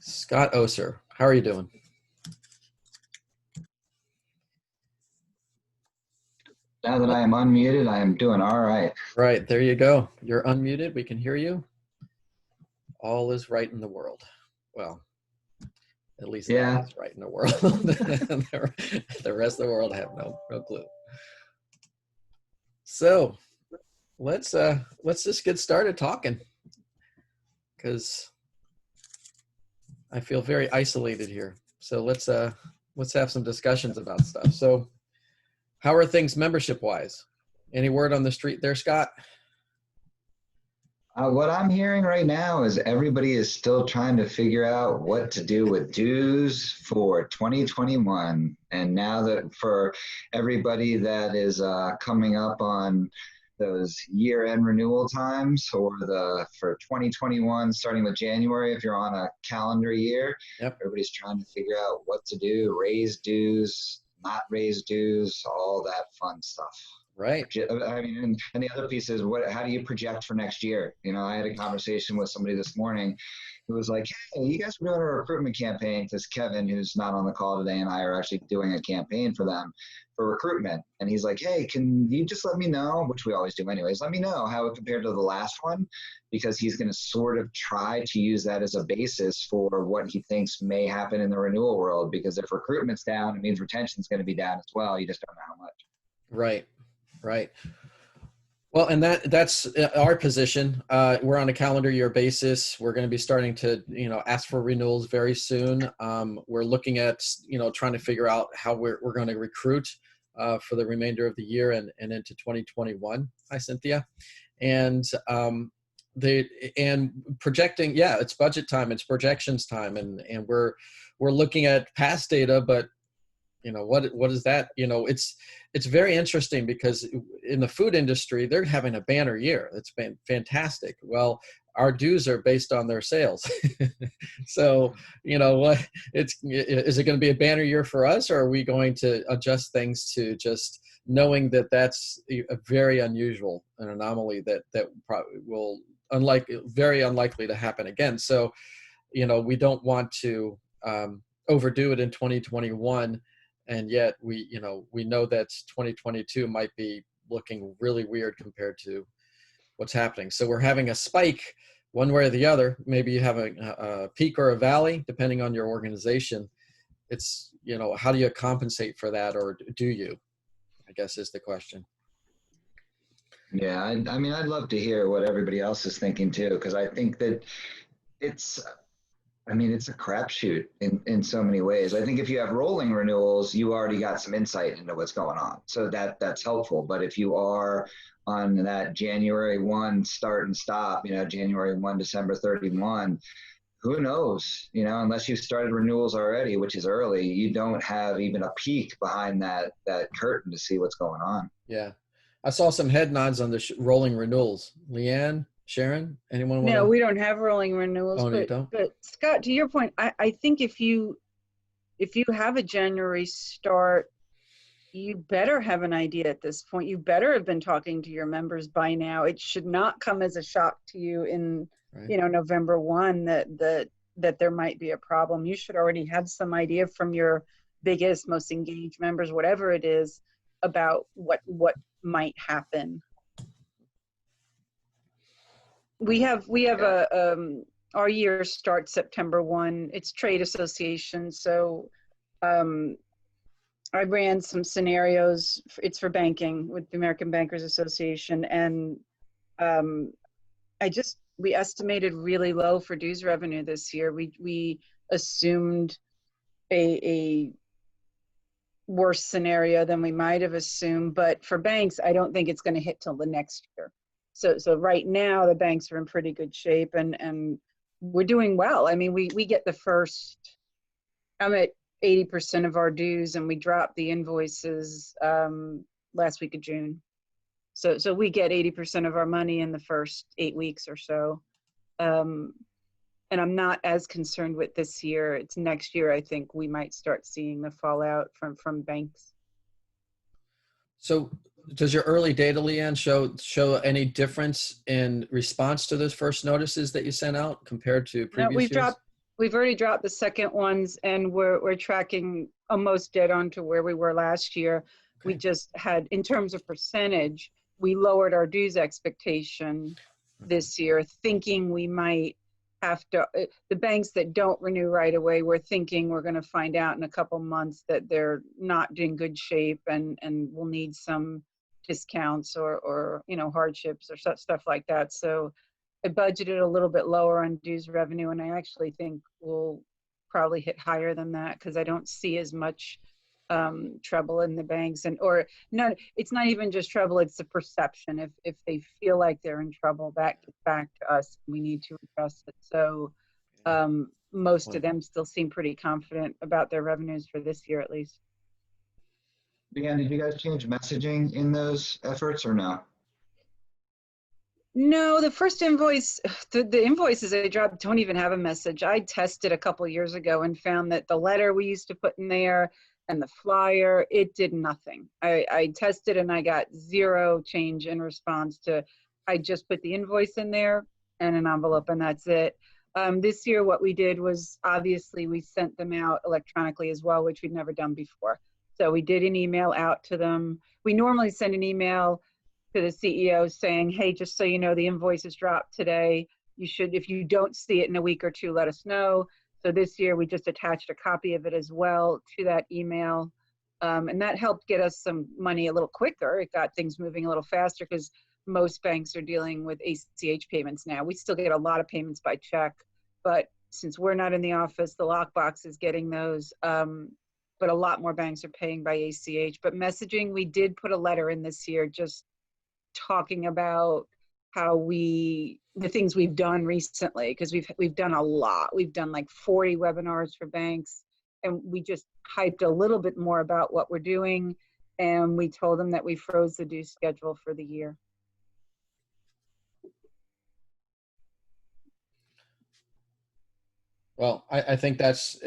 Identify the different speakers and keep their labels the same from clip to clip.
Speaker 1: Scott Oser, how are you doing?
Speaker 2: Now that I am unmuted, I am doing all right.
Speaker 1: Right, there you go. You're unmuted. We can hear you. All is right in the world. Well, at least that
Speaker 2: Yeah.
Speaker 1: is right in the world. The rest of the world, I have no clue. So let's just get started talking, because I feel very isolated here. So let's have some discussions about stuff. So how are things membership wise? Any word on the street there, Scott?
Speaker 2: What I'm hearing right now is everybody is still trying to figure out what to do with dues for 2021. And now that for everybody that is coming up on those year-end renewal times or for 2021, starting with January, if you're on a calendar year,
Speaker 1: Yep.
Speaker 2: everybody's trying to figure out what to do, raise dues, not raise dues, all that fun stuff.
Speaker 1: Right.
Speaker 2: I mean, and the other piece is how do you project for next year? You know, I had a conversation with somebody this morning who was like, hey, you guys are doing a recruitment campaign, because Kevin, who's not on the call today, and I are actually doing a campaign for them for recruitment. And he's like, hey, can you just let me know, which we always do anyways, let me know how it compared to the last one, because he's going to sort of try to use that as a basis for what he thinks may happen in the renewal world. Because if recruitment's down, it means retention's going to be down as well. You just don't know how much.
Speaker 1: Right. Right. Well, and that's our position. We're on a calendar year basis. We're going to be starting to, ask for renewals very soon. We're looking at, trying to figure out how we're going to recruit for the remainder of the year and into 2021. Hi, Cynthia. And and projecting, yeah, it's budget time, it's projections time, and we're looking at past data, but what is that? It's very interesting, because in the food industry, they're having a banner year. It's been fantastic. Well, our dues are based on their sales. So, what is it going to be a banner year for us, or are we going to adjust things to just knowing that that's a very unusual, an anomaly that probably will very unlikely to happen again. So, we don't want to overdo it in 2021. And yet we know that 2022 might be looking really weird compared to what's happening. So we're having a spike one way or the other. Maybe you have a peak or a valley, depending on your organization. It's, how do you compensate for that, or do you, I guess is the question.
Speaker 2: Yeah, I mean, I'd love to hear what everybody else is thinking too, because I think that it's it's a crapshoot in so many ways. I think if you have rolling renewals, you already got some insight into what's going on. So that's helpful. But if you are on that January 1 start and stop, January 1, December 31, who knows? Unless you started renewals already, which is early, you don't have even a peek behind that curtain to see what's going on.
Speaker 1: Yeah. I saw some head nods on the rolling renewals. Leanne? Sharon, anyone want to?
Speaker 3: No, we don't have rolling renewals.
Speaker 1: Oh, no, you don't?
Speaker 3: But Scott, to your point, I think if you have a January start, you better have an idea at this point. You better have been talking to your members by now. It should not come as a shock to you in November 1 that there might be a problem. You should already have some idea from your biggest, most engaged members, whatever it is, about what might happen. We have our year starts September 1. It's trade association. So I ran some scenarios. It's for banking with the American Bankers Association. And we estimated really low for dues revenue this year. We assumed a worse scenario than we might have assumed. But for banks, I don't think it's going to hit till the next year. So right now the banks are in pretty good shape, and we're doing well. I mean, we get the first, I'm at 80% of our dues, and we dropped the invoices last week of June. So we get 80% of our money in the first 8 weeks or so. And I'm not as concerned with this year. It's next year, I think we might start seeing the fallout from banks.
Speaker 1: So does your early data, Leanne, show any difference in response to those first notices that you sent out compared to previous years?
Speaker 3: We've already dropped the second ones, and we're tracking almost dead on to where we were last year. We
Speaker 1: Okay.
Speaker 3: just had, in terms of percentage, we lowered our dues expectation this year, thinking we might have to, the banks that don't renew right away, we're thinking we're going to find out in a couple months that they're not in good shape and we'll need some discounts or hardships or stuff like that. So I budgeted a little bit lower on dues revenue, and I actually think we'll probably hit higher than that because I don't see as much trouble in the banks. Or no, it's not even just trouble, it's the perception. If they feel like they're in trouble, that gets back to us. We need to address it. So most of them still seem pretty confident about their revenues for this year at least.
Speaker 2: Leanne, did you guys change messaging in those efforts or no?
Speaker 3: No, the first invoice, the invoices I dropped don't even have a message. I tested a couple years ago and found that the letter we used to put in there and the flyer, it did nothing. I tested and I got zero change in response to, I just put the invoice in there and an envelope and that's it. This year, what we did was obviously we sent them out electronically as well, which we'd never done before. So we did an email out to them. We normally send an email to the CEO saying, hey, just so you know, the invoice is dropped today. You should, if you don't see it in a week or two, let us know. So this year we just attached a copy of it as well to that email. And that helped get us some money a little quicker. It got things moving a little faster because most banks are dealing with ACH payments now. We still get a lot of payments by check, but since we're not in the office, the lockbox is getting those. But a lot more banks are paying by ACH. But messaging, we did put a letter in this year just talking about how the things we've done recently, because we've done a lot. We've done like 40 webinars for banks, and we just hyped a little bit more about what we're doing, and we told them that we froze the due schedule for the year.
Speaker 1: Well, I think that's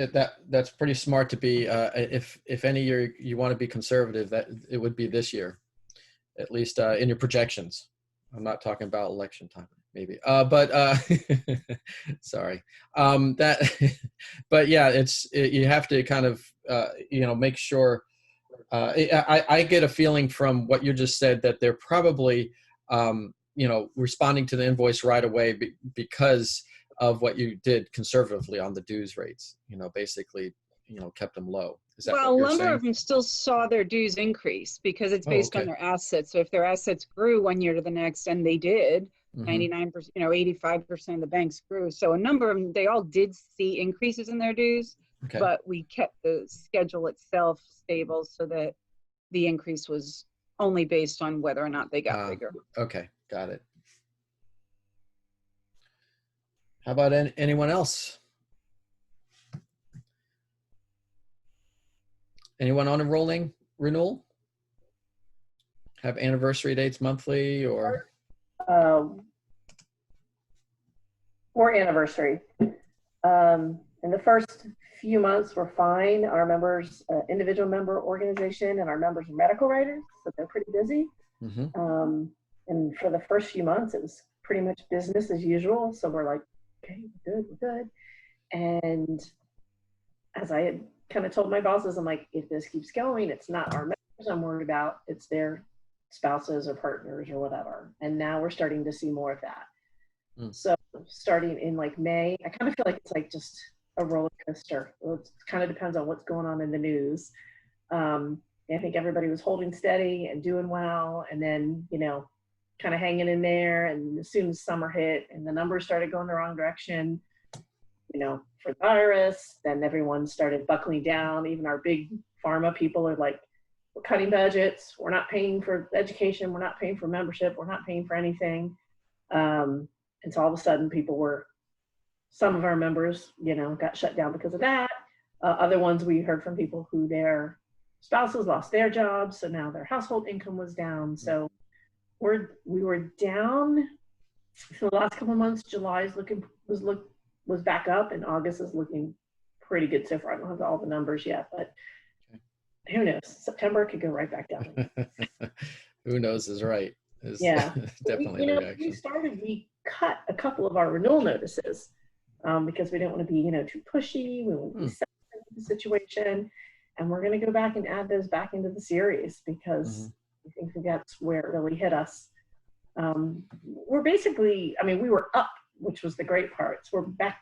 Speaker 1: pretty smart to be. If any year you want to be conservative, that it would be this year, at least in your projections. I'm not talking about election time, maybe. Sorry. But yeah, you have to kind of make sure. I get a feeling from what you just said that they're probably responding to the invoice right away because of what you did conservatively on the dues rates. Basically, kept them low. Is that
Speaker 3: well,
Speaker 1: what you're
Speaker 3: a number
Speaker 1: saying?
Speaker 3: of them still saw their dues increase because it's based on their assets. So if their assets grew one year to the next, and they did, 99%, 85% of the banks grew. So a number of them, they all did see increases in their dues, but we kept the schedule itself stable so that the increase was only based on whether or not they got bigger.
Speaker 1: Okay, got it. How about anyone else? Anyone on enrolling renewal? Have anniversary dates monthly or?
Speaker 4: Or anniversary. In the first few months were fine. Our members, individual member organization, and our members are medical writers, so they're pretty busy. And for the first few months, it was pretty much business as usual. So we're like, okay, we're good. And as I had kind of told my bosses, I'm like, if this keeps going, it's not our members I'm worried about, it's their spouses or partners or whatever. And now we're starting to see more of that. So starting in like May, I kind of feel like it's like just a roller coaster. It kind of depends on what's going on in the news. I think everybody was holding steady and doing well, and then, kind of hanging in there. And as soon as summer hit and the numbers started going the wrong direction, for the virus, then everyone started buckling down. Even our big pharma people are like, we're cutting budgets. We're not paying for education. We're not paying for membership. We're not paying for anything. And so all of a sudden some of our members, got shut down because of that. Other ones, we heard from people who their spouses lost their jobs. So now their household income was down. So we were down for the last couple of months. July was back up, and August is looking pretty good so far. I don't have all the numbers yet, but who knows? September could go right back down.
Speaker 1: Who knows is right.
Speaker 4: Yeah.
Speaker 1: Definitely the reaction.
Speaker 4: We cut a couple of our renewal notices because we didn't want to be, too pushy. We want to be sensitive to the situation. And we're going to go back and add those back into the series because I think that's where it really hit us. We're basically, we were up, which was the great part. So we're back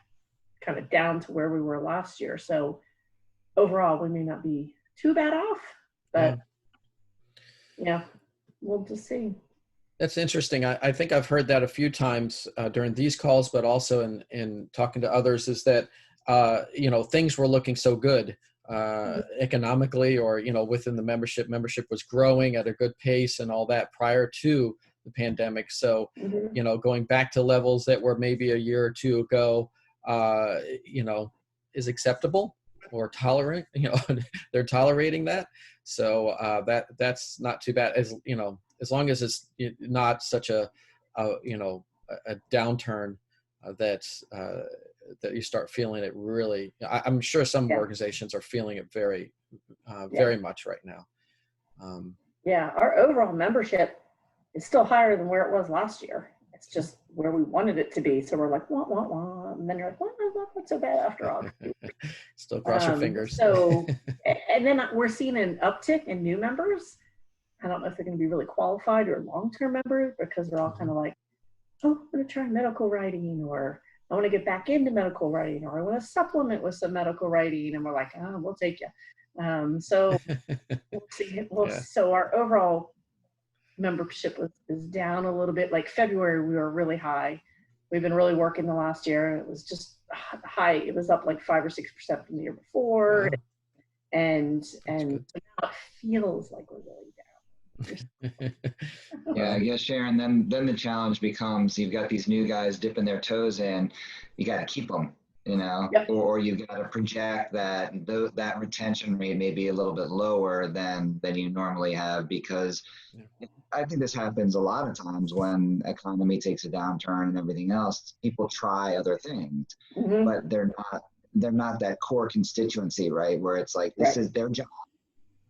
Speaker 4: kind of down to where we were last year. So overall, we may not be too bad off, but yeah, we'll just see.
Speaker 1: That's interesting. I think I've heard that a few times during these calls, but also in talking to others, is that, things were looking so good economically, or, within the membership was growing at a good pace and all that prior to the pandemic. So, going back to levels that were maybe a year or two ago, is acceptable or tolerant, they're tolerating that. So that's not too bad, as long as it's not such a downturn that you start feeling it really. I'm sure some organizations are feeling it very much right now.
Speaker 4: Our overall membership is still higher than where it was last year. It's just where we wanted it to be. So we're like, wah. And then you're like, well, not so bad after all.
Speaker 1: Still cross your fingers.
Speaker 4: So, and then we're seeing an uptick in new members. I don't know if they're going to be really qualified or long-term members, because they're all kind of like, oh, I'm going to try medical writing, or I want to get back into medical writing, or I want to supplement with some medical writing. And we're like, oh, we'll take you. So we'll see. So our overall membership is down a little bit. Like February, we were really high. We've been really working the last year. It was just high. It was up like 5 or 6% from the year before. Wow. And now it feels like we're really down.
Speaker 2: Yeah, I guess, Sharon, then the challenge becomes, you've got these new guys dipping their toes in, you got to keep them, or you've got to project that that retention rate may be a little bit lower than you normally have, because I think this happens a lot of times when economy takes a downturn and everything else. People try other things, but they're not that core constituency, right? Where it's like, this is their job,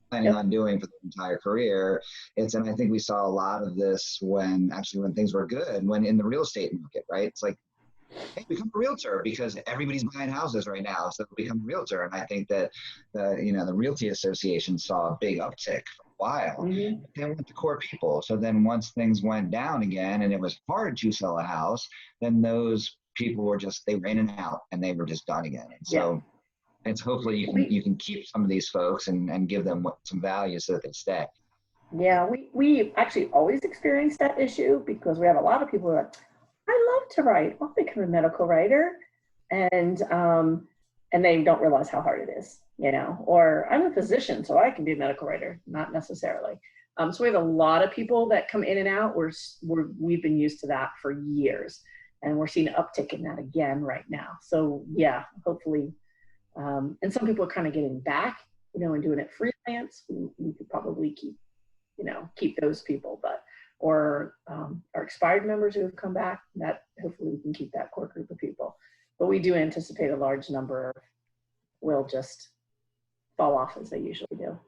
Speaker 2: planning on doing for the entire career. And I think we saw a lot of this when things were good, when in the real estate market, right? It's like, hey, become a realtor, because everybody's buying houses right now, so become a realtor. And I think that the Realty Association saw a big uptick for a while. They went to core people. So then once things went down again and it was hard to sell a house, then those people were they were in and out, and they were just done again. And so it's hopefully you can keep some of these folks and give them some value so that they stay.
Speaker 4: Yeah, we actually always experience that issue, because we have a lot of people who are like, I love to write, I'll become a medical writer. And they don't realize how hard it is, or I'm a physician, so I can be a medical writer. Not necessarily. So we have a lot of people that come in and out. We've been used to that for years, and we're seeing an uptick in that again right now. So yeah, hopefully. And some people are kind of getting back, and doing it freelance. We could probably keep those people, or our expired members who have come back, that hopefully we can keep that core group of people. But we do anticipate a large number will just fall off, as they usually do.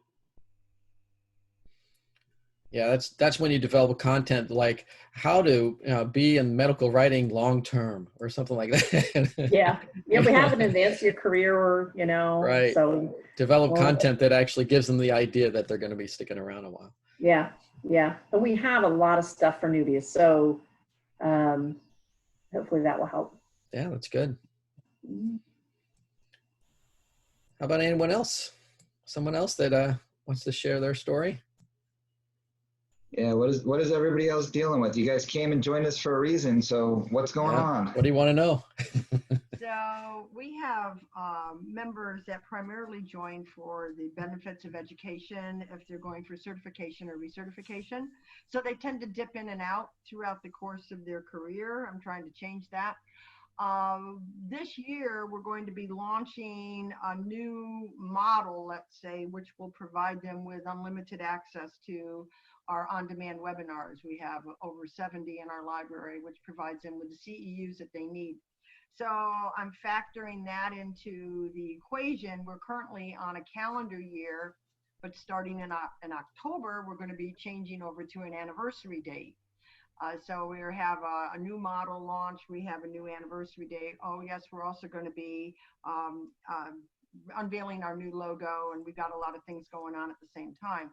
Speaker 1: Yeah, that's when you develop content like how to be in medical writing long term, or something like that.
Speaker 4: Yeah, we haven't advanced your career,
Speaker 1: Right.
Speaker 4: So
Speaker 1: develop content that actually gives them the idea that they're going to be sticking around a while.
Speaker 4: Yeah. But we have a lot of stuff for newbies, so hopefully that will help.
Speaker 1: Yeah, that's good. How about anyone else? Someone else that wants to share their story?
Speaker 2: Yeah, what is everybody else dealing with? You guys came and joined us for a reason, so what's going on?
Speaker 1: What do you want to know?
Speaker 5: So we have members that primarily join for the benefits of education if they're going for certification or recertification. So they tend to dip in and out throughout the course of their career. I'm trying to change that. This year, we're going to be launching a new model, let's say, which will provide them with unlimited access to our on-demand webinars. We have over 70 in our library, which provides them with the CEUs that they need. So I'm factoring that into the equation. We're currently on a calendar year, but starting in October, we're going to be changing over to an anniversary date. So we have a new model launch. We have a new anniversary date. Oh yes, we're also going to be unveiling our new logo, and we've got a lot of things going on at the same time.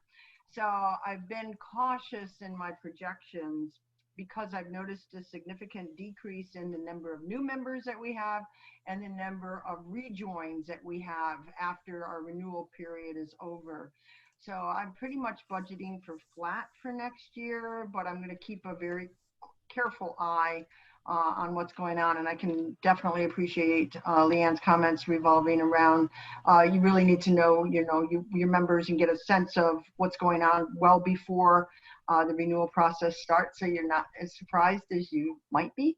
Speaker 5: So I've been cautious in my projections because I've noticed a significant decrease in the number of new members that we have and the number of rejoins that we have after our renewal period is over. So I'm pretty much budgeting for flat for next year, but I'm going to keep a very careful eye on what's going on. And I can definitely appreciate Leanne's comments revolving around, you really need to know, your members and get a sense of what's going on well before the renewal process starts, so you're not as surprised as you might be.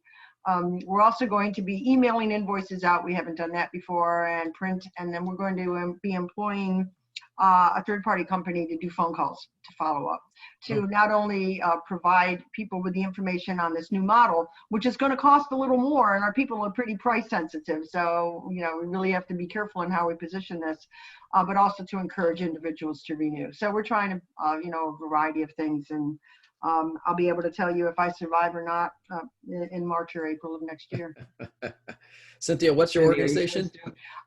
Speaker 5: We're also going to be emailing invoices out. We haven't done that before, and print, and then we're going to be employing a third-party company to do phone calls to follow up, to not only provide people with the information on this new model, which is going to cost a little more, and our people are pretty price sensitive. So, we really have to be careful in how we position this, but also to encourage individuals to renew. So we're trying to, a variety of things, and I'll be able to tell you if I survive or not in March or April of next year.
Speaker 1: Cynthia, what's your organization?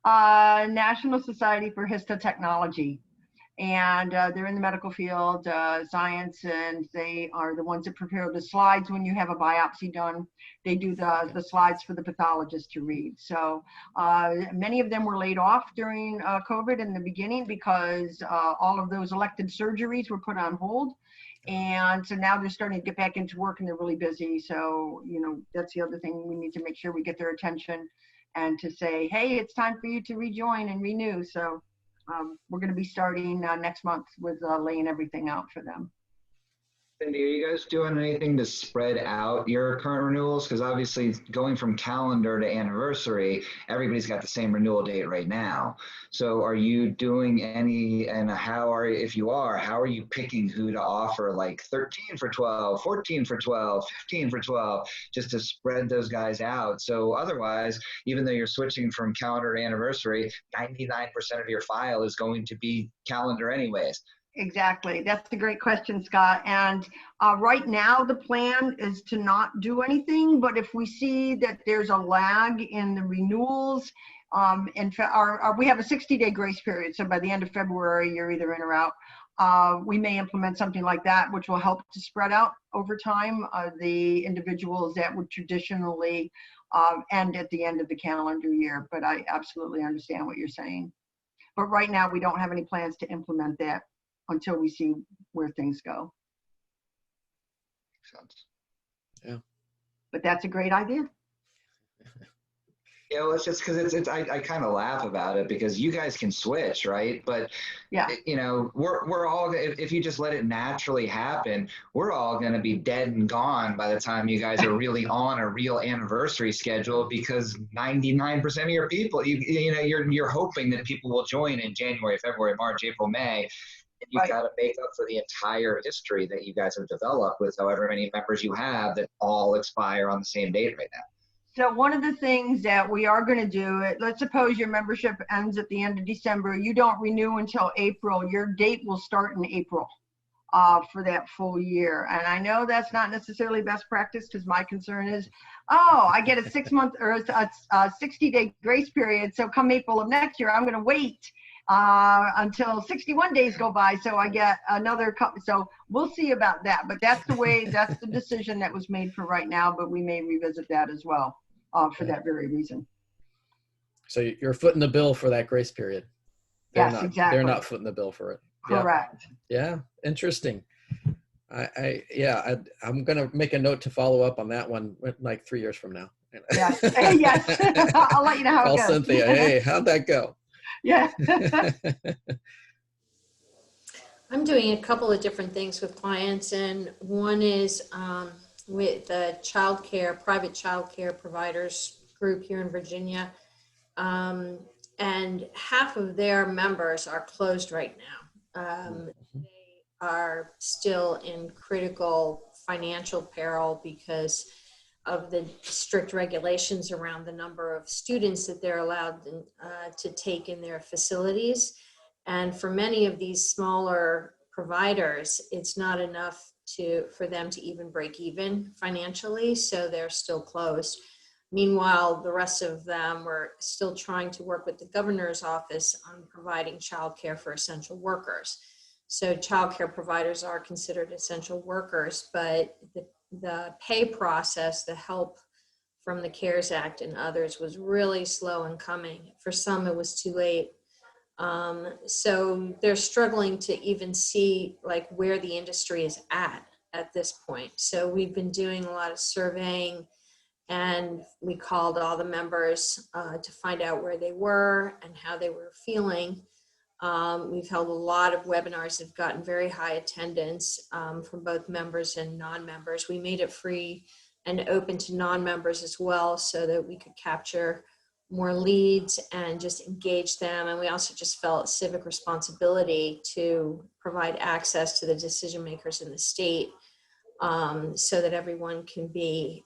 Speaker 5: National Society for Histotechnology. And they're in the medical field, science, and they are the ones that prepare the slides when you have a biopsy done. They do the slides for the pathologist to read. So many of them were laid off during COVID in the beginning because all of those elected surgeries were put on hold. And so now they're starting to get back into work, and they're really busy. So, that's the other thing. We need to make sure we get their attention and to say, hey, it's time for you to rejoin and renew. So we're going to be starting next month with laying everything out for them.
Speaker 2: Cindy, are you guys doing anything to spread out your current renewals? Because obviously going from calendar to anniversary, everybody's got the same renewal date right now. So are you doing any, and how are you picking who to offer, like 13 for 12, 14 for 12, 15 for 12, just to spread those guys out? So otherwise, even though you're switching from calendar to anniversary, 99% of your file is going to be calendar anyways.
Speaker 5: Exactly. That's a great question, Scott. And right now the plan is to not do anything, but if we see that there's a lag in the renewals, we have a 60-day grace period. So by the end of February, you're either in or out. We may implement something like that, which will help to spread out over time the individuals that would traditionally end at the end of the calendar year. But I absolutely understand what you're saying. But right now, we don't have any plans to implement that until we see where things go.
Speaker 2: Makes sense.
Speaker 1: Yeah.
Speaker 5: But that's a great idea.
Speaker 2: Yeah, well, it's just because I kind of laugh about it because you guys can switch, right? But
Speaker 5: yeah,
Speaker 2: we're all, if you just let it naturally happen, we're all going to be dead and gone by the time you guys are really on a real anniversary schedule, because 99% of your people, you're hoping that people will join in January, February, March, April, May. You've got to make up for the entire history that you guys have developed with however many members you have that all expire on the same date right now.
Speaker 5: So one of the things that we are going to do, let's suppose your membership ends at the end of December, you don't renew until April, your date will start in April for that full year. And I know that's not necessarily best practice, because my concern is, I get a 6-month or a 60-day grace period. So come April of next year, I'm going to wait until 61 days go by, so I get another couple. So we'll see about that, but that's the decision that was made for right now, but we may revisit that as well for that very reason.
Speaker 1: So you're footing the bill for that grace period.
Speaker 5: Yes, exactly.
Speaker 1: They're not footing the bill for it.
Speaker 5: Correct.
Speaker 1: Yeah, interesting. I'm going to make a note to follow up on that one like 3 years from now.
Speaker 5: Yes, yes. I'll let you know how it goes.
Speaker 1: Call Cynthia, hey, how'd that go?
Speaker 5: Yeah.
Speaker 6: I'm doing a couple of different things with clients, and one is with the private childcare providers group here in Virginia, and half of their members are closed right now. They are still in critical financial peril because of the strict regulations around the number of students that they're allowed to take in their facilities. And for many of these smaller providers, it's not enough for them to even break even financially, so they're still closed. Meanwhile, the rest of them were still trying to work with the governor's office on providing childcare for essential workers. So childcare providers are considered essential workers, but the pay process, the help from the CARES Act and others was really slow in coming. For some, it was too late. So they're struggling to even see like where the industry is at this point. So we've been doing a lot of surveying, and we called all the members to find out where they were and how they were feeling. We've held a lot of webinars that have gotten very high attendance from both members and non-members. We made it free and open to non-members as well, so that we could capture more leads and just engage them. And we also just felt civic responsibility to provide access to the decision makers in the state, so that everyone can be,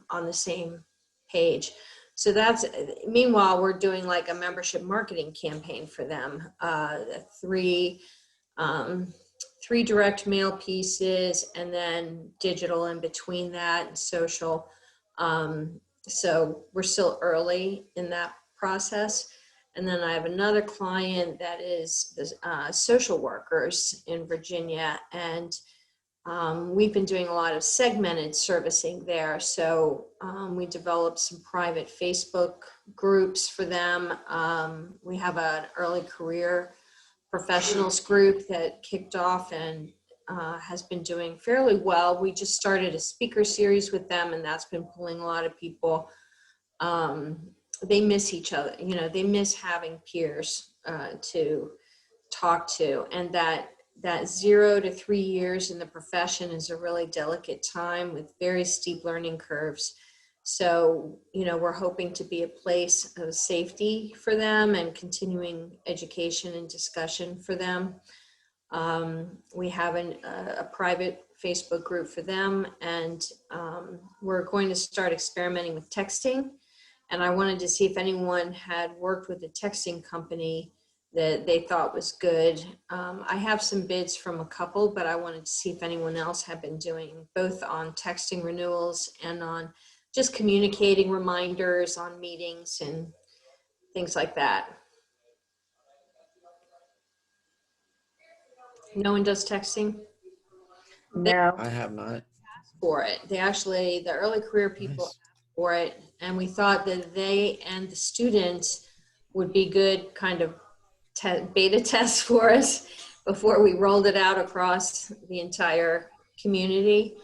Speaker 6: on the same page. So that's, meanwhile, we're doing like a membership marketing campaign for them, three direct mail pieces, and then digital in between that, and social. So we're still early in that process. And then I have another client that is social workers in Virginia, and we've been doing a lot of segmented servicing there. So we developed some private Facebook groups for them. We have an early career professionals group that kicked off and has been doing fairly well. We just started a speaker series with them, and that's been pulling a lot of people. They miss each other, they miss having peers to talk to, and that 0 to 3 years in the profession is a really delicate time with very steep learning curves. So, we're hoping to be a place of safety for them and continuing education and discussion for them. We have a private Facebook group for them, and we're going to start experimenting with texting. And I wanted to see if anyone had worked with a texting company that they thought was good. I have some bids from a couple, but I wanted to see if anyone else had been doing both on texting renewals and on just communicating reminders on meetings and things like that. No one does texting?
Speaker 4: No.
Speaker 1: I have not.
Speaker 6: For it. They actually, the early career people
Speaker 1: Nice.
Speaker 6: asked for it, and we thought that they and the students would be good kind of beta tests for us before we rolled it out across the entire community.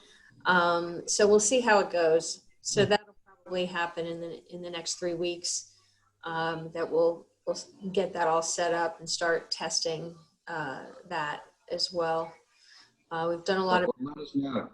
Speaker 6: So we'll see how it goes. So that'll probably happen in the next 3 weeks. That we'll get that all set up and start testing that as well. We've done a lot of.
Speaker 2: Let us know.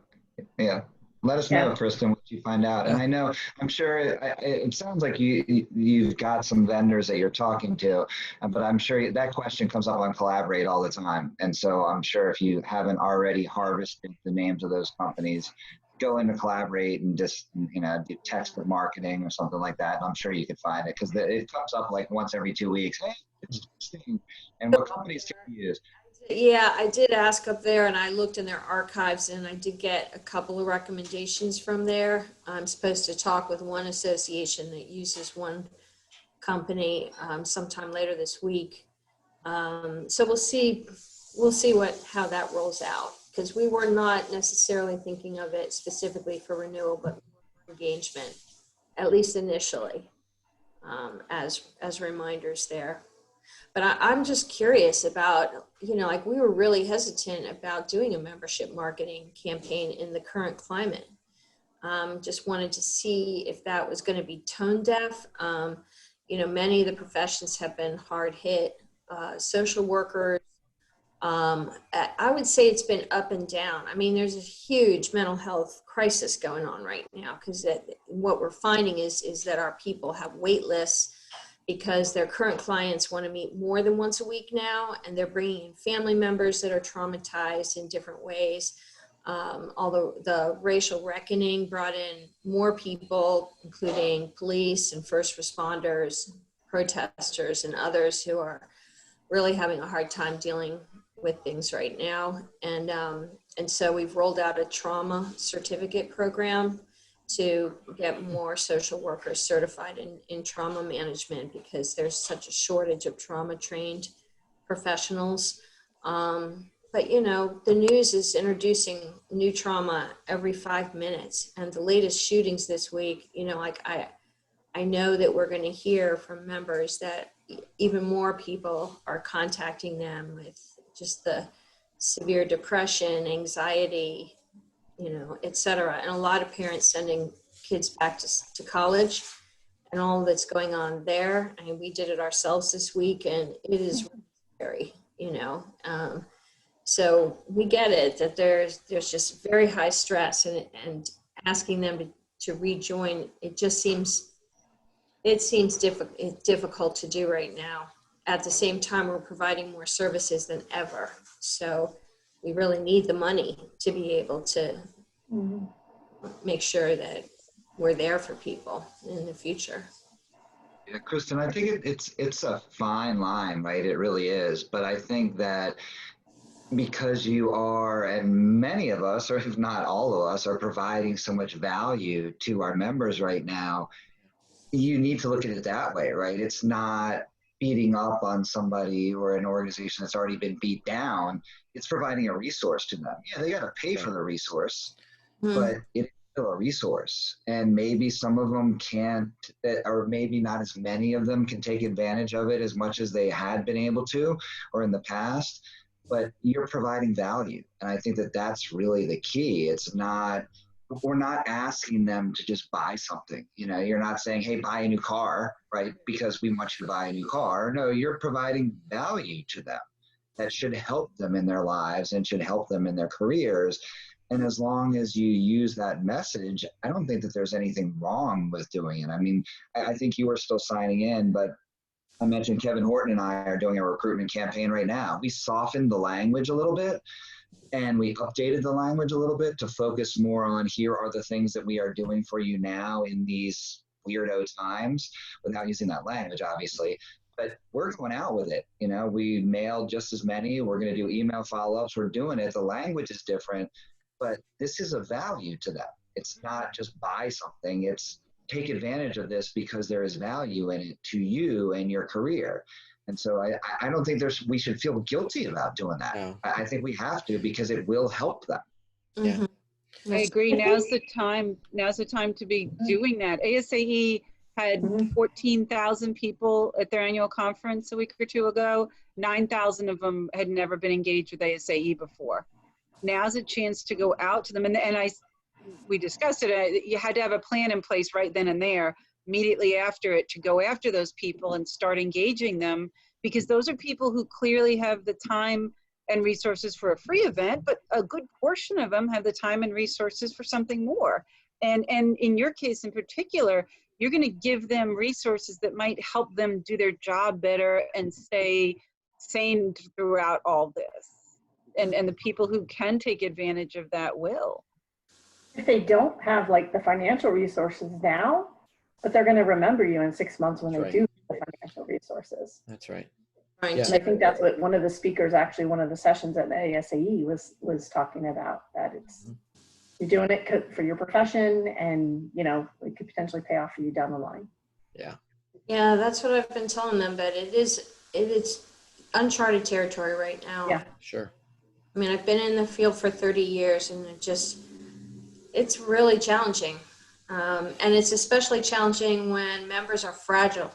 Speaker 2: Yeah. Let us know, Kristen, what you find out. And I'm sure it sounds like you've got some vendors that you're talking to, but I'm sure that question comes up on Collaborate all the time. And so I'm sure if you haven't already harvested the names of those companies, go into Collaborate and just, do text marketing or something like that. And I'm sure you could find it, because it comes up like once every 2 weeks. Hey, it's interesting. And what companies can you use?
Speaker 6: Yeah, I did ask up there, and I looked in their archives, and I did get a couple of recommendations from there. I'm supposed to talk with one association that uses one company sometime later this week. So we'll see how that rolls out, because we were not necessarily thinking of it specifically for renewal, but engagement, at least initially, as reminders there. But I'm just curious about, like we were really hesitant about doing a membership marketing campaign in the current climate. Just wanted to see if that was going to be tone deaf. Many of the professions have been hard hit. Social workers, I would say it's been up and down. I mean, there's a huge mental health crisis going on right now, because what we're finding is that our people have wait lists because their current clients want to meet more than once a week now, and they're bringing in family members that are traumatized in different ways. Although the racial reckoning brought in more people, including police and first responders, protesters, and others who are really having a hard time dealing with things right now. And And so we've rolled out a trauma certificate program to get more social workers certified in trauma management, because there's such a shortage of trauma trained professionals. But you know, the news is introducing new trauma every 5 minutes, and the latest shootings this week, you know, like I know that we're going to hear from members that even more people are contacting them with just the severe depression, anxiety, you know, et cetera. And a lot of parents sending kids back to college and all that's going on there. I mean, we did it ourselves this week, and it is really scary, you know. So we get it that there's just very high stress, and asking them to rejoin, it seems difficult to do right now. At the same time, we're providing more services than ever. So we really need the money to be able to make sure that we're there for people in the future.
Speaker 2: Yeah, Kristen, I think it's a fine line, right? It really is. But I think that because you are, and many of us, or if not all of us, are providing so much value to our members right now, you need to look at it that way, right? It's not beating up on somebody or an organization that's already been beat down. It's providing a resource to them. Yeah, they got to pay for the resource, but it's still a resource. And maybe some of them can't, or maybe not as many of them can take advantage of it as much as they had been able to, or in the past. But you're providing value. And I think that that's really the key. It's not, we're not asking them to just buy something. You know, you're not saying, hey, buy a new car, right? Because we want you to buy a new car. No, you're providing value to them that should help them in their lives and should help them in their careers. And as long as you use that message, I don't think that there's anything wrong with doing it. I mean, I think you are still signing in, but I mentioned Kevin Horton and I are doing a recruitment campaign right now. We softened the language a little bit, and we updated the language a little bit to focus more on, here are the things that we are doing for you now in these weirdo times, without using that language, obviously. But we're going out with it. You know, we mailed just as many. We're going to do email follow-ups. We're doing it. The language is different, but this is a value to them. It's not just buy something. It's take advantage of this because there is value in it to you and your career. And so I don't think we should feel guilty about doing that.
Speaker 1: No.
Speaker 2: I think we have to, because it will help them.
Speaker 1: Yeah.
Speaker 3: I agree. Now's the time to be doing that. ASAE had 14,000 people at their annual conference a week or two ago. 9,000 of them had never been engaged with ASAE before. Now's a chance to go out to them. And we discussed it. You had to have a plan in place right then and there, immediately after it, to go after those people and start engaging them, because those are people who clearly have the time and resources for a free event, but a good portion of them have the time and resources for something more. And in your case in particular, you're going to give them resources that might help them do their job better and stay sane throughout all this. And the people who can take advantage of that will.
Speaker 4: If they don't have like the financial resources now, but they're going to remember you in 6 months when they do have the financial resources.
Speaker 1: That's right.
Speaker 6: Right.
Speaker 1: Yeah.
Speaker 4: And I think that's what one of the speakers, actually one of the sessions at the ASAE was talking about, that it's, you're doing it for your profession, and you know, it could potentially pay off for you down the line.
Speaker 1: Yeah.
Speaker 6: Yeah, that's what I've been telling them, but it is uncharted territory right now.
Speaker 4: Yeah.
Speaker 1: Sure.
Speaker 6: I mean, I've been in the field for 30 years, and it's really challenging. And it's especially challenging when members are fragile,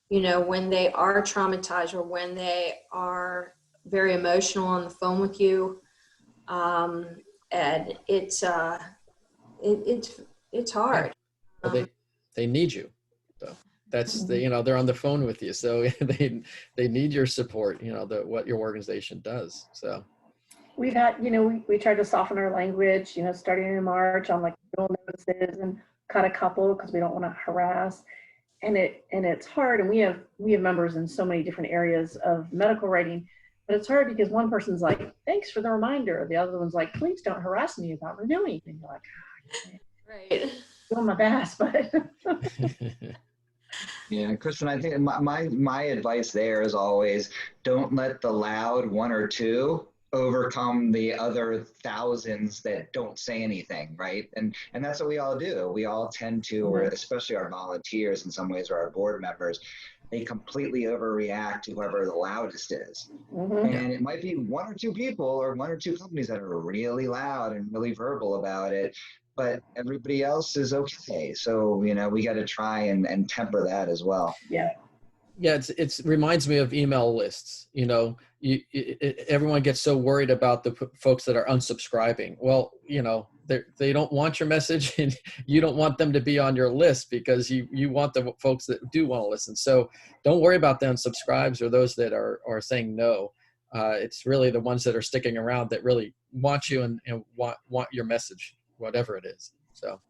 Speaker 6: you know, when they are traumatized or when they are very emotional on the phone with you. And it's hard.
Speaker 1: Well, they need you, though. That's they're on the phone with you, so they need your support. You know, what your organization does. So
Speaker 4: We've had, you know, we tried to soften our language, you know, starting in March on like renewal notices, and cut a couple because we don't want to harass. And it's hard. And we have members in so many different areas of medical writing, but it's hard because one person's like, thanks for the reminder. The other one's like, please don't harass me about renewing. And you're like,
Speaker 6: Right.
Speaker 4: doing my best, but.
Speaker 2: Yeah, Kristen, I think my advice there is always, don't let the loud one or two overcome the other thousands that don't say anything, right? And that's what we all do. We all tend to, or especially our volunteers in some ways, or our board members, they completely overreact to whoever the loudest is. And it might be one or two people or one or two companies that are really loud and really verbal about it, but everybody else is okay. So, you know, we got to try and temper that as well.
Speaker 4: Yeah.
Speaker 1: Yeah, it reminds me of email lists. You know, everyone gets so worried about the folks that are unsubscribing. Well, you know, they don't want your message, and you don't want them to be on your list because you want the folks that do want to listen. So don't worry about the unsubscribes or those that are saying no. It's really the ones that are sticking around that really want you and want your message, whatever it is. So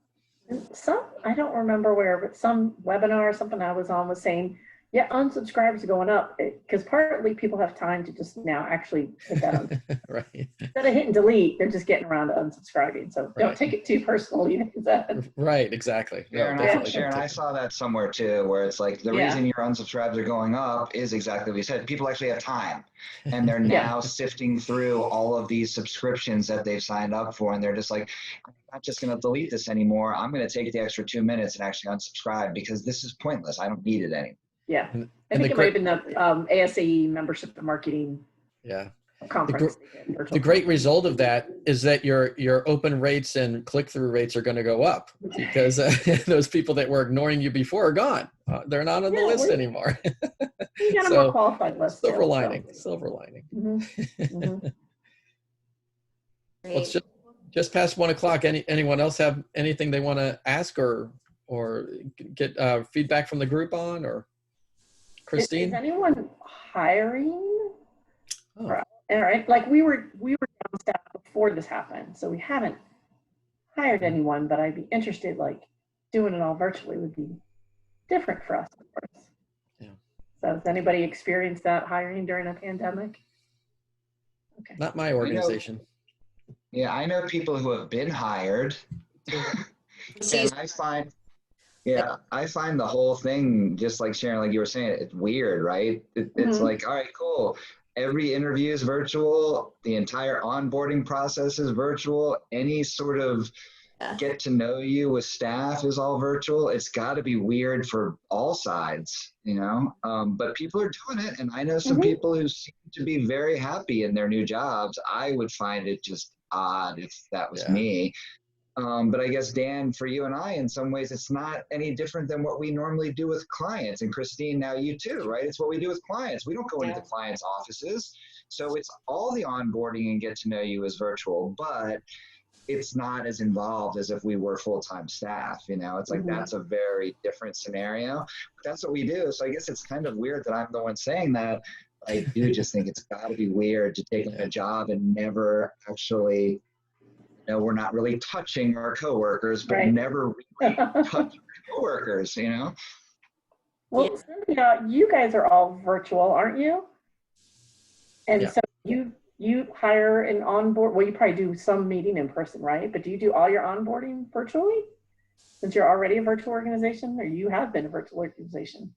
Speaker 4: some, I don't remember where, but some webinar or something I was on was saying, yeah, unsubscribers are going up because partly people have time to just now actually hit that on.
Speaker 1: right.
Speaker 4: Instead of hitting delete, they're just getting around to unsubscribing. So don't take it too personally.
Speaker 1: Right, exactly.
Speaker 2: Sharon, I saw that somewhere too, where it's like the reason your unsubscribes are going up is exactly what you said. People actually have time, and they're now sifting through all of these subscriptions that they've signed up for, and they're just like, I'm not just going to delete this anymore. I'm going to take the extra 2 minutes and actually unsubscribe because this is pointless. I don't need it anymore.
Speaker 4: Yeah, I think it might have been the ASAE membership and marketing conference.
Speaker 1: The great result of that is that your open rates and click-through rates are going to go up because those people that were ignoring you before are gone. They're not on the list anymore.
Speaker 4: You got a more qualified list.
Speaker 1: Silver lining.
Speaker 4: Mm-hmm.
Speaker 1: Well, it's just past 1 o'clock. Anyone else have anything they want to ask or get feedback from the group on, or Christine?
Speaker 4: Is anyone hiring? Oh. All right. Like we were down staff before this happened, so we haven't hired anyone, but I'd be interested, like doing it all virtually would be different for us, of course. Yeah. So has anybody experienced that hiring during a pandemic?
Speaker 1: Okay. Not my organization.
Speaker 2: I know people who have been hired. And I find the whole thing, just like Sharon, like you were saying, it's weird, right? It's like, all right, cool. Every interview is virtual. The entire onboarding process is virtual. Any sort of get to know you with staff is all virtual. It's got to be weird for all sides, you know? But people are doing it. And I know some people who seem to be very happy in their new jobs. I would find it just odd if that was me. But I guess, Dan, for you and I, in some ways, it's not any different than what we normally do with clients. And Christine, now you too, right? It's what we do with clients. We don't go into the clients' offices. So it's all the onboarding and get to know you is virtual, but it's not as involved as if we were full-time staff. You know, it's like that's a very different scenario. But that's what we do. So I guess it's kind of weird that I'm the one saying that. I do just think it's got to be weird to take a job and never actually, we're not really touching our coworkers, but never really touch our coworkers, you know?
Speaker 4: Well, Cynthia, you guys are all virtual, aren't you? And so you hire and onboard, well, you probably do some meeting in person, right? But do you do all your onboarding virtually? Since you're already a virtual organization, or you have been a virtual organization?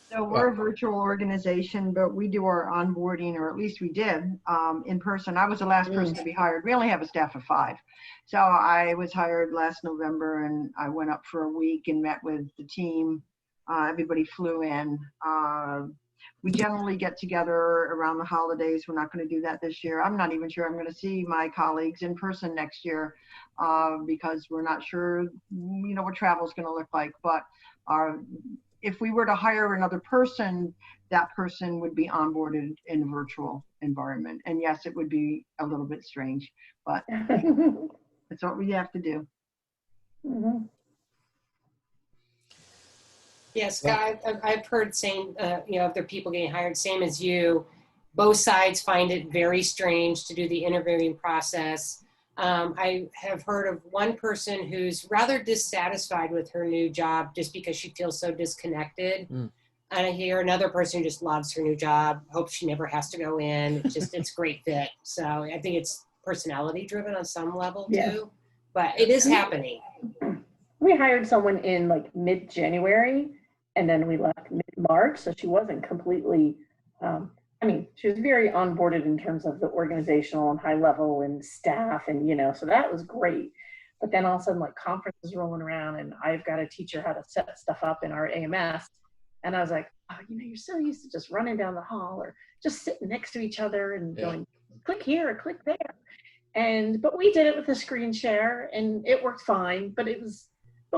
Speaker 5: So we're a virtual organization, but we do our onboarding, or at least we did, in person. I was the last person to be hired. We only have a staff of 5. So I was hired last November, and I went up for a week and met with the team. Everybody flew in. We generally get together around the holidays. We're not going to do that this year. I'm not even sure I'm going to see my colleagues in person next year because we're not sure, what travel is going to look like. But if we were to hire another person, that person would be onboarded in a virtual environment. And yes, it would be a little bit strange, but that's what we have to do.
Speaker 7: Yes, Scott, I've heard saying, of the people getting hired, same as you, both sides find it very strange to do the interviewing process. I have heard of one person who's rather dissatisfied with her new job just because she feels so disconnected. And I hear another person who just loves her new job, hopes she never has to go in. It's great fit. So I think it's personality driven on some level too, but it is happening.
Speaker 4: We hired someone in like mid-January and then we left mid-March. So she wasn't completely I mean, she was very onboarded in terms of the organizational and high level and staff, and so that was great. But then all of a sudden, like, conferences rolling around, and I've got to teach her how to set stuff up in our AMS. And I was like, oh, you're so used to just running down the hall or just sitting next to each other and going, click here or click there. But we did it with a screen share, and it worked fine. But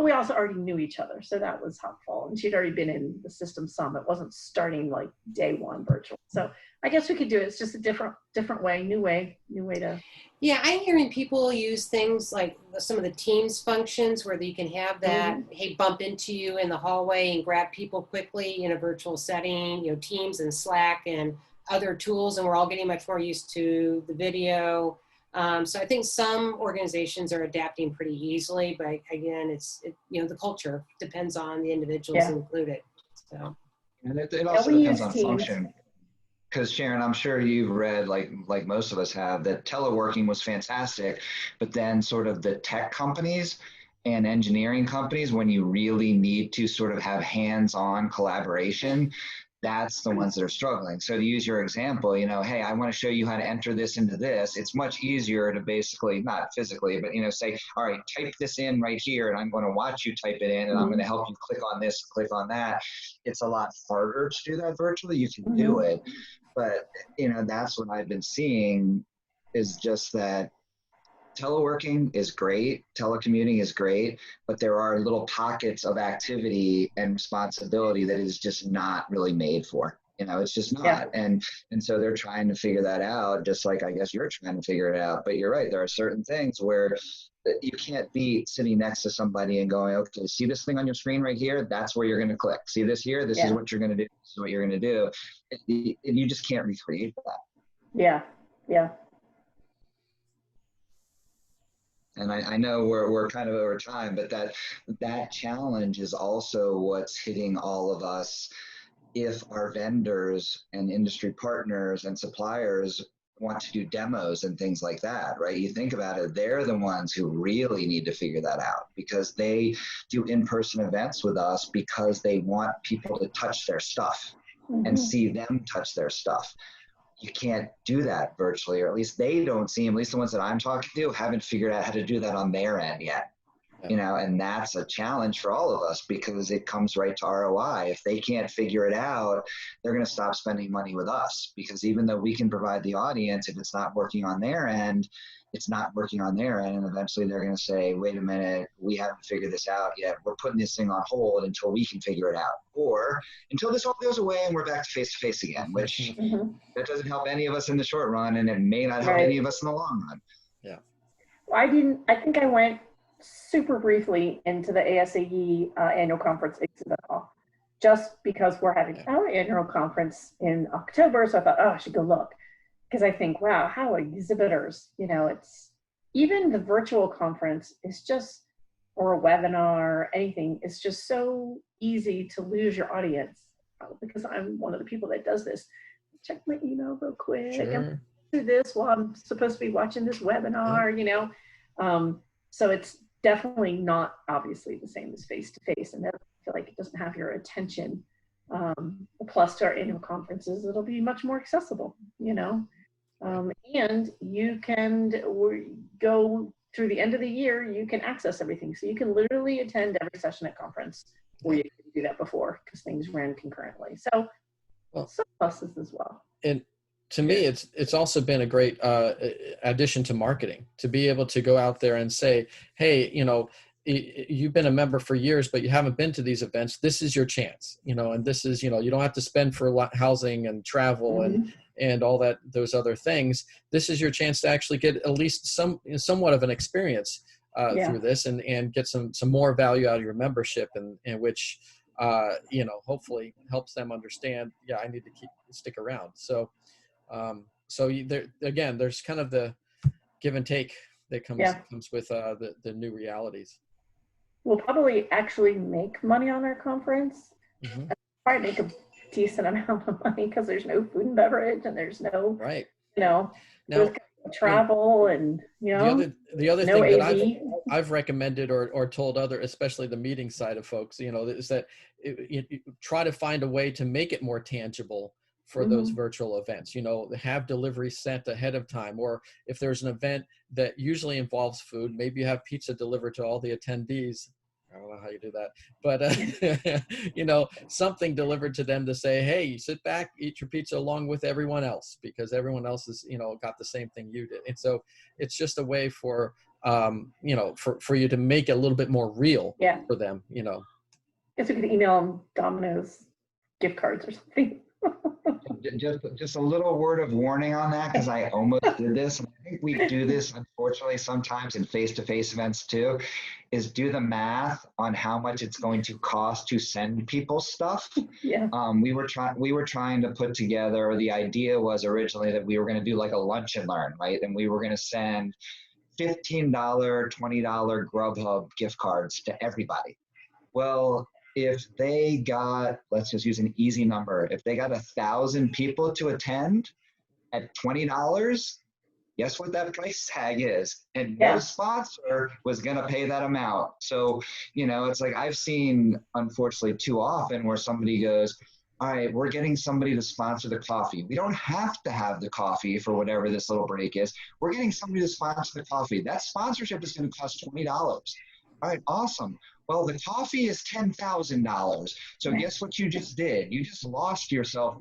Speaker 4: we also already knew each other, so that was helpful. And she'd already been in the system some. It wasn't starting like day one virtual. So I guess we could do it. It's just a different way, new way to.
Speaker 7: Yeah, I'm hearing people use things like some of the Teams functions where you can have that, hey, bump into you in the hallway and grab people quickly in a virtual setting, Teams and Slack and other tools. And we're all getting much more used to the video. So I think some organizations are adapting pretty easily, but again, the culture depends on the individuals included. So,
Speaker 2: and it also depends on function. Because Sharon, I'm sure you've read, like most of us have, that teleworking was fantastic, but then sort of the tech companies and engineering companies, when you really need to sort of have hands-on collaboration, that's the ones that are struggling. So to use your example, hey, I want to show you how to enter this into this. It's much easier to basically, not physically, but, say, all right, type this in right here, and I'm going to watch you type it in, and I'm going to help you click on this, click on that. It's a lot harder to do that virtually. You can do it. But, that's what I've been seeing is just that teleworking is great, telecommuting is great, but there are little pockets of activity and responsibility that is just not really made for. It's just not. Yeah. And so they're trying to figure that out, just like I guess you're trying to figure it out. But you're right, there are certain things where you can't be sitting next to somebody and going, okay, see this thing on your screen right here? That's where you're going to click. See this here? This is what you're going to do. This is what you're going to do. And you just can't recreate that.
Speaker 4: Yeah. Yeah.
Speaker 2: And I know we're kind of over time, but that challenge is also what's hitting all of us if our vendors and industry partners and suppliers want to do demos and things like that, right? You think about it, they're the ones who really need to figure that out because they do in-person events with us because they want people to touch their stuff and see them touch their stuff. You can't do that virtually, or at least they don't seem, at least the ones that I'm talking to, haven't figured out how to do that on their end yet. And that's a challenge for all of us because it comes right to ROI. If they can't figure it out, they're going to stop spending money with us because even though we can provide the audience, if it's not working on their end, it's not working on their end. And eventually they're going to say, wait a minute, we haven't figured this out yet. We're putting this thing on hold until we can figure it out. Or until this all goes away and we're back to face again, which that doesn't help any of us in the short run. And it may not help any of us in the long run.
Speaker 1: Yeah.
Speaker 4: Well, I think I went super briefly into the ASAE annual conference exhibit hall just because we're having our annual conference in October. So I thought, I should go look. Because I think, wow, how exhibitors, it's even the virtual conference is just, or a webinar or anything, it's just so easy to lose your audience because I'm one of the people that does this. Check my email real quick.
Speaker 1: Sure.
Speaker 4: I'm do this while I'm supposed to be watching this webinar, So it's definitely not obviously the same as face-to-face. And I feel like it doesn't have your attention. Plus to our annual conferences, it'll be much more accessible, and you can go through the end of the year, you can access everything. So you can literally attend every session at conference where you couldn't do that before because things ran concurrently. So some pluses as well.
Speaker 1: And to me, it's also been a great addition to marketing to be able to go out there and say, hey, you've been a member for years, but you haven't been to these events. This is your chance, and this is, you don't have to spend for housing and travel and all that, those other things. This is your chance to actually get at least somewhat of an experience through this and get some more value out of your membership and which, hopefully helps them understand, I need to stick around. So, there's kind of the give and take that comes with the new realities.
Speaker 4: We'll probably actually make money on our conference. Probably make a decent amount of money because there's no food and beverage and there's no,
Speaker 1: now,
Speaker 4: travel and,
Speaker 1: the other
Speaker 4: no
Speaker 1: thing
Speaker 4: AV.
Speaker 1: that I've recommended or told especially the meeting side of folks, is that you try to find a way to make it more tangible for those virtual events. Have delivery sent ahead of time, or if there's an event that usually involves food, maybe you have pizza delivered to all the attendees. I don't know how you do that, but something delivered to them to say, hey, sit back, eat your pizza along with everyone else, because everyone else is, got the same thing you did. And so it's just a way for, for you to make it a little bit more real for them,
Speaker 4: Guess we could email them Domino's gift cards or something.
Speaker 2: Just a little word of warning on that, because I almost did this. And I think we do this, unfortunately, sometimes in face-to-face events too, is do the math on how much it's going to cost to send people stuff.
Speaker 4: Yeah.
Speaker 2: We were trying to put together, the idea was originally that we were going to do like a lunch and learn, right? And we were going to send $15, $20 Grubhub gift cards to everybody. Well, if they got, let's just use an easy number, if they got 1,000 people to attend at $20, guess what that price tag is? And no sponsor was going to pay that amount. So, it's like I've seen, unfortunately, too often where somebody goes, all right, we're getting somebody to sponsor the coffee. We don't have to have the coffee for whatever this little break is. We're getting somebody to sponsor the coffee. That sponsorship is going to cost $20. All right, awesome. Well, the coffee is $10,000. So guess what you just did? You just lost yourself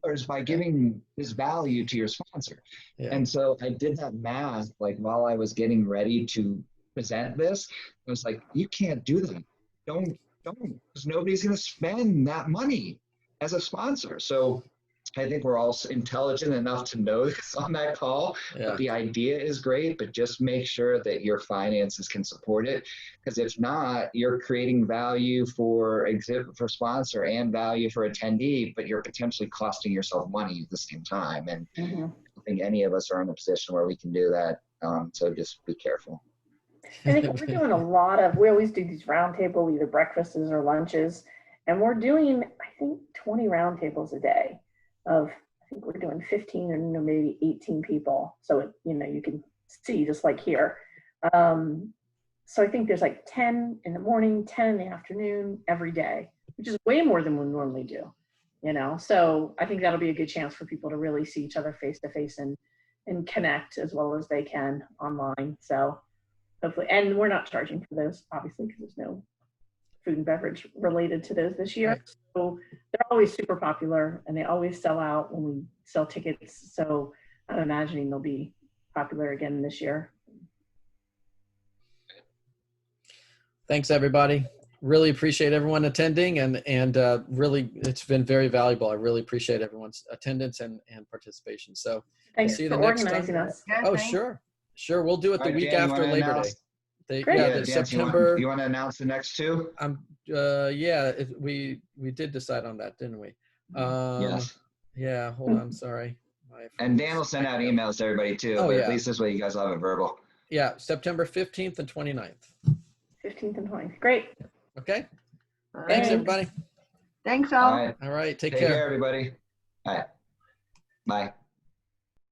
Speaker 2: $10,000 by giving this value to your sponsor. Yeah. And so I did that math, like while I was getting ready to present this, I was like, you can't do that. Don't, because nobody's going to spend that money as a sponsor. So I think we're all intelligent enough to know this on that call. Yeah. But the idea is great, but just make sure that your finances can support it. Because if not, you're creating value for sponsor and value for attendee, but you're potentially costing yourself money at the same time. And I don't think any of us are in a position where we can do that. So just be careful.
Speaker 4: I think we're doing we always do these roundtable, either breakfasts or lunches. And we're doing, I think, 20 roundtables a day. I think we're doing 15 and maybe 18 people. So, you can see just like here. So I think there's like 10 in the morning, 10 in the afternoon, every day, which is way more than we normally do, So I think that'll be a good chance for people to really see each other face to face and connect as well as they can online. So hopefully, and we're not charging for those, obviously, because there's no food and beverage related to those this year. Right. So they're always super popular and they always sell out when we sell tickets. So I'm imagining they'll be popular again this year.
Speaker 1: Thanks, everybody. Really appreciate everyone attending and really it's been very valuable. I really appreciate everyone's attendance and participation. So
Speaker 4: thanks
Speaker 1: see you
Speaker 4: for
Speaker 1: the next
Speaker 4: organizing
Speaker 1: time.
Speaker 4: us.
Speaker 1: Oh, sure. We'll do it the week after Labor Day.
Speaker 2: September. You want to announce the next two?
Speaker 1: We did decide on that, didn't we?
Speaker 2: Yes.
Speaker 1: Yeah. Hold on. Sorry.
Speaker 2: And Dan will send out emails to everybody too. But at least this way you guys will have it verbal.
Speaker 1: Yeah. September 15th and 29th.
Speaker 4: 15th and 20th. Great.
Speaker 1: Okay. Thanks, everybody.
Speaker 5: Thanks all.
Speaker 1: All right. Take
Speaker 2: care, everybody. All right. Bye.